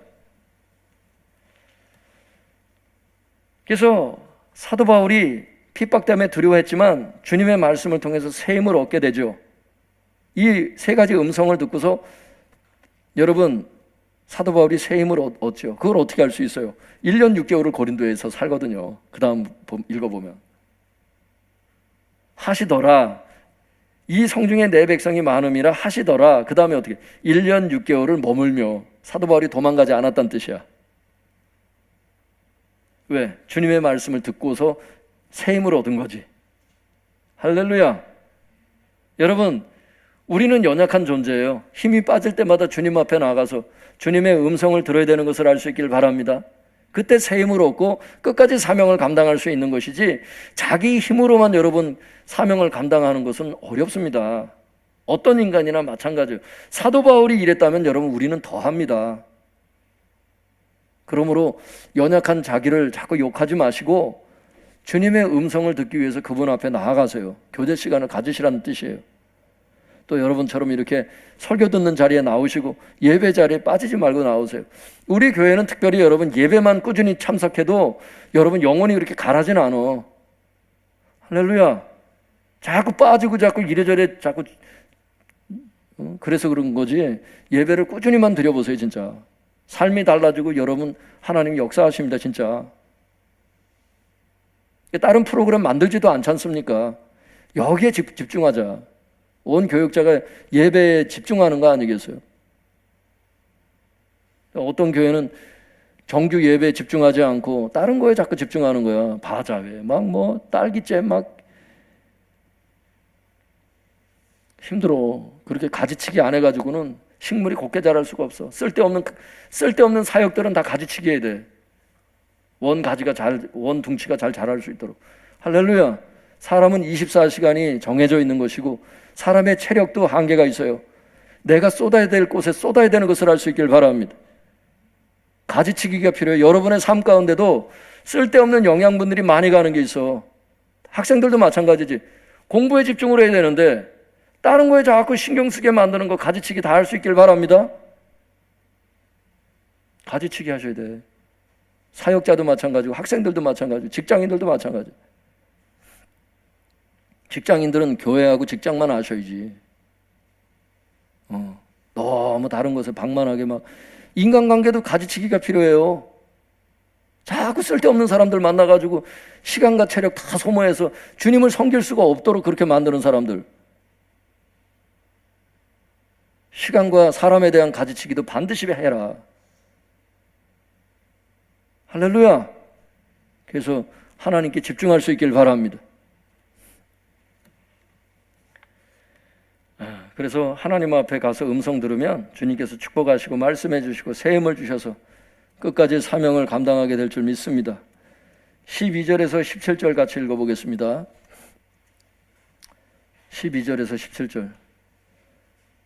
Speaker 1: 그래서 사도 바울이 핍박 때문에 두려워했지만 주님의 말씀을 통해서 새 힘을 얻게 되죠. 이 세 가지 음성을 듣고서 여러분 사도 바울이 새 힘을 얻죠. 그걸 어떻게 할 수 있어요? 1년 6개월을 고린도에서 살거든요. 그 다음 읽어보면 하시더라. 이 성중에 내 백성이 많음이라 하시더라. 그 다음에 어떻게? 1년 6개월을 머물며. 사도 바울이 도망가지 않았다는 뜻이야. 왜? 주님의 말씀을 듣고서 새 힘을 얻은 거지. 할렐루야. 여러분, 우리는 연약한 존재예요. 힘이 빠질 때마다 주님 앞에 나가서 주님의 음성을 들어야 되는 것을 알 수 있길 바랍니다. 그때 새 힘을 얻고 끝까지 사명을 감당할 수 있는 것이지, 자기 힘으로만 여러분 사명을 감당하는 것은 어렵습니다. 어떤 인간이나 마찬가지예요. 사도 바울이 이랬다면 여러분 우리는 더합니다. 그러므로 연약한 자기를 자꾸 욕하지 마시고 주님의 음성을 듣기 위해서 그분 앞에 나아가세요. 교제 시간을 가지시라는 뜻이에요. 또 여러분처럼 이렇게 설교 듣는 자리에 나오시고 예배 자리에 빠지지 말고 나오세요. 우리 교회는 특별히 여러분 예배만 꾸준히 참석해도 여러분 영혼이 그렇게 가라진 않아. 할렐루야. 자꾸 빠지고 자꾸 이래저래 자꾸 그래서 그런 거지. 예배를 꾸준히만 드려보세요. 진짜 삶이 달라지고 여러분 하나님 역사하십니다. 진짜. 다른 프로그램 만들지도 않지 않습니까? 여기에 집중하자. 온 교육자가 예배에 집중하는 거 아니겠어요? 어떤 교회는 정규 예배에 집중하지 않고 다른 거에 자꾸 집중하는 거야. 바자회, 막 뭐 딸기잼 막 힘들어. 그렇게 가지치기 안 해가지고는 식물이 곱게 자랄 수가 없어. 쓸데없는 사역들은 다 가지치기 해야 돼. 원 둥치가 잘 자랄 수 있도록. 할렐루야. 사람은 24시간이 정해져 있는 것이고 사람의 체력도 한계가 있어요. 내가 쏟아야 될 곳에 쏟아야 되는 것을 할 수 있길 바랍니다. 가지치기가 필요해요. 여러분의 삶 가운데도 쓸데없는 영양분들이 많이 가는 게 있어. 학생들도 마찬가지지. 공부에 집중을 해야 되는데 다른 거에 자꾸 신경 쓰게 만드는 거 가지치기 다 할 수 있길 바랍니다. 가지치기 하셔야 돼. 사역자도 마찬가지고 학생들도 마찬가지고 직장인들도 마찬가지. 직장인들은 교회하고 직장만 아셔야지. 너무 다른 것에 방만하게 막 인간관계도 가지치기가 필요해요. 자꾸 쓸데없는 사람들 만나가지고 시간과 체력 다 소모해서 주님을 섬길 수가 없도록 그렇게 만드는 사람들. 시간과 사람에 대한 가지치기도 반드시 해라. 할렐루야. 그래서 하나님께 집중할 수 있길 바랍니다. 그래서 하나님 앞에 가서 음성 들으면 주님께서 축복하시고 말씀해 주시고 새 힘을 주셔서 끝까지 사명을 감당하게 될 줄 믿습니다. 12절에서 17절 같이 읽어보겠습니다. 12절에서 17절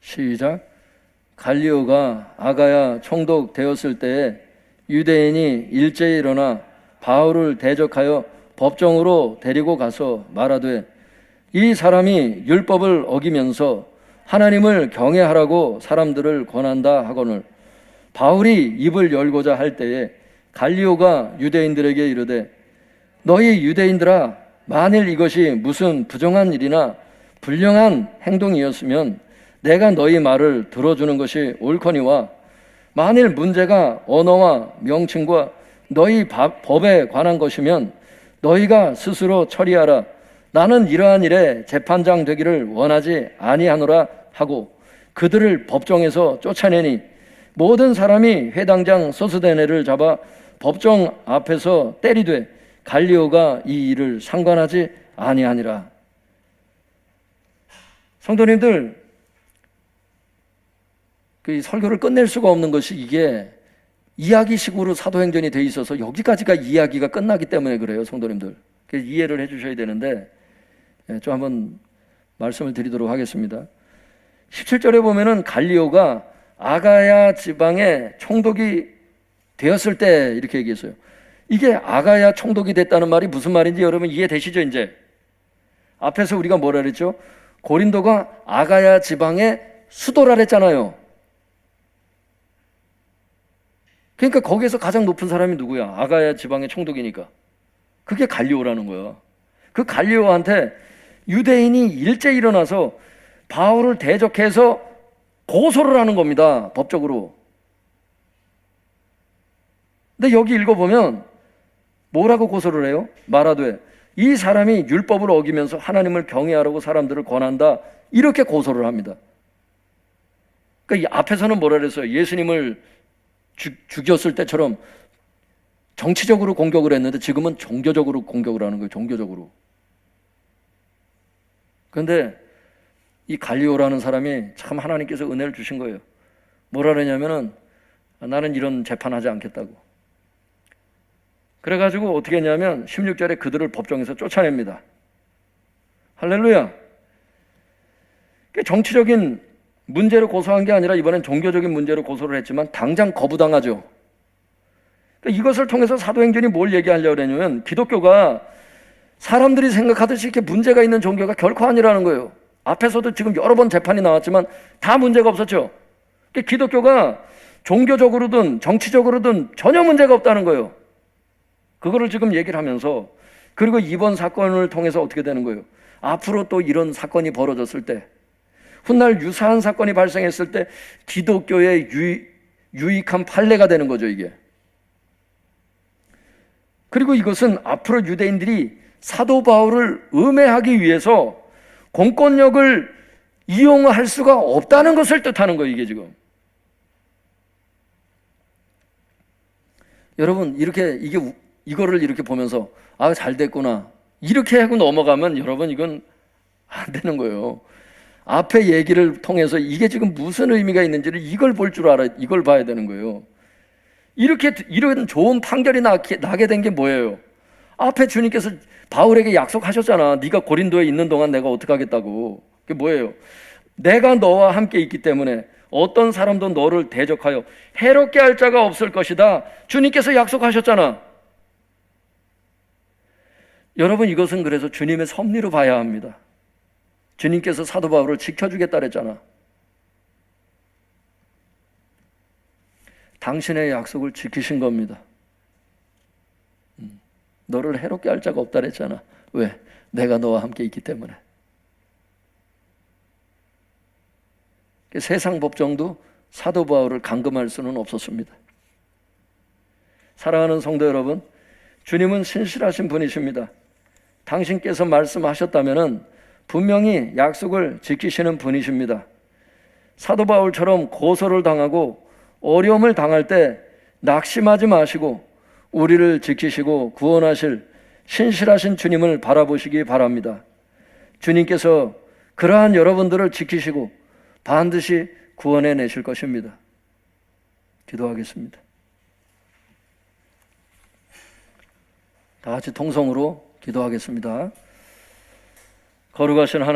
Speaker 1: 시작. 갈리오가 아가야 총독 되었을 때에 유대인이 일제히 일어나 바울을 대적하여 법정으로 데리고 가서 말하되 이 사람이 율법을 어기면서 하나님을 경외하라고 사람들을 권한다 하거늘 바울이 입을 열고자 할 때에 갈리오가 유대인들에게 이르되 너희 유대인들아 만일 이것이 무슨 부정한 일이나 불량한 행동이었으면 내가 너희 말을 들어주는 것이 옳거니와 만일 문제가 언어와 명칭과 너희 법에 관한 것이면 너희가 스스로 처리하라. 나는 이러한 일에 재판장 되기를 원하지 아니하노라 하고 그들을 법정에서 쫓아내니 모든 사람이 회당장 소스데네를 잡아 법정 앞에서 때리되 갈리오가 이 일을 상관하지 아니하니라. 성도님들, 그 설교를 끝낼 수가 없는 것이 이게 이야기식으로 사도행전이 돼 있어서 여기까지가 이야기가 끝나기 때문에 그래요, 성도님들. 그래서 이해를 해주셔야 되는데 좀 한번 말씀을 드리도록 하겠습니다. 17절에 보면은 갈리오가 아가야 지방의 총독이 되었을 때 이렇게 얘기했어요. 이게 아가야 총독이 됐다는 말이 무슨 말인지 여러분 이해되시죠? 이제 앞에서 우리가 뭐라 그랬죠? 고린도가 아가야 지방의 수도라 그랬잖아요. 그러니까 거기에서 가장 높은 사람이 누구야? 아가야 지방의 총독이니까. 그게 갈리오라는 거야. 그 갈리오한테 유대인이 일제히 일어나서 바울을 대적해서 고소를 하는 겁니다. 법적으로. 근데 여기 읽어보면 뭐라고 고소를 해요? 말하되 이 사람이 율법을 어기면서 하나님을 경외하라고 사람들을 권한다. 이렇게 고소를 합니다. 그러니까 이 앞에서는 뭐라 그랬어요? 예수님을 죽였을 때처럼 정치적으로 공격을 했는데 지금은 종교적으로 공격을 하는 거예요. 종교적으로. 그런데 이 갈리오라는 사람이 참 하나님께서 은혜를 주신 거예요. 뭐라 그러냐면은 나는 이런 재판하지 않겠다고. 그래가지고 어떻게 했냐면 16절에 그들을 법정에서 쫓아냅니다. 할렐루야. 정치적인 문제로 고소한 게 아니라 이번엔 종교적인 문제로 고소를 했지만 당장 거부당하죠. 그러니까 이것을 통해서 사도행전이 뭘 얘기하려고 그러냐면 기독교가 사람들이 생각하듯이 이렇게 문제가 있는 종교가 결코 아니라는 거예요. 앞에서도 지금 여러 번 재판이 나왔지만 다 문제가 없었죠. 그러니까 기독교가 종교적으로든 정치적으로든 전혀 문제가 없다는 거예요. 그거를 지금 얘기를 하면서 그리고 이번 사건을 통해서 어떻게 되는 거예요? 앞으로 또 이런 사건이 벌어졌을 때 훗날 유사한 사건이 발생했을 때 기독교의 유익한 판례가 되는 거죠, 이게. 그리고 이것은 앞으로 유대인들이 사도 바울을 음해하기 위해서 공권력을 이용할 수가 없다는 것을 뜻하는 거예요, 이게 지금. 여러분, 이거를 이렇게 보면서 잘 됐구나 이렇게 하고 넘어가면 여러분 이건 안 되는 거예요. 앞에 얘기를 통해서 이게 지금 무슨 의미가 있는지를 이걸 볼 줄 알아. 이걸 봐야 되는 거예요. 이런 좋은 판결이 나게 된 게 뭐예요? 앞에 주님께서 바울에게 약속하셨잖아. 네가 고린도에 있는 동안 내가 어떻게 하겠다고. 그게 뭐예요? 내가 너와 함께 있기 때문에 어떤 사람도 너를 대적하여 해롭게 할 자가 없을 것이다. 주님께서 약속하셨잖아. 여러분, 이것은 그래서 주님의 섭리로 봐야 합니다. 주님께서 사도 바울을 지켜주겠다 그랬잖아. 당신의 약속을 지키신 겁니다. 너를 해롭게 할 자가 없다 그랬잖아. 왜? 내가 너와 함께 있기 때문에. 세상 법정도 사도 바울을 감금할 수는 없었습니다. 사랑하는 성도 여러분, 주님은 신실하신 분이십니다. 당신께서 말씀하셨다면 분명히 약속을 지키시는 분이십니다. 사도 바울처럼 고소를 당하고 어려움을 당할 때 낙심하지 마시고 우리를 지키시고 구원하실 신실하신 주님을 바라보시기 바랍니다. 주님께서 그러한 여러분들을 지키시고 반드시 구원해 내실 것입니다. 기도하겠습니다. 다 같이 통성으로 기도하겠습니다. 거룩하신 하나님,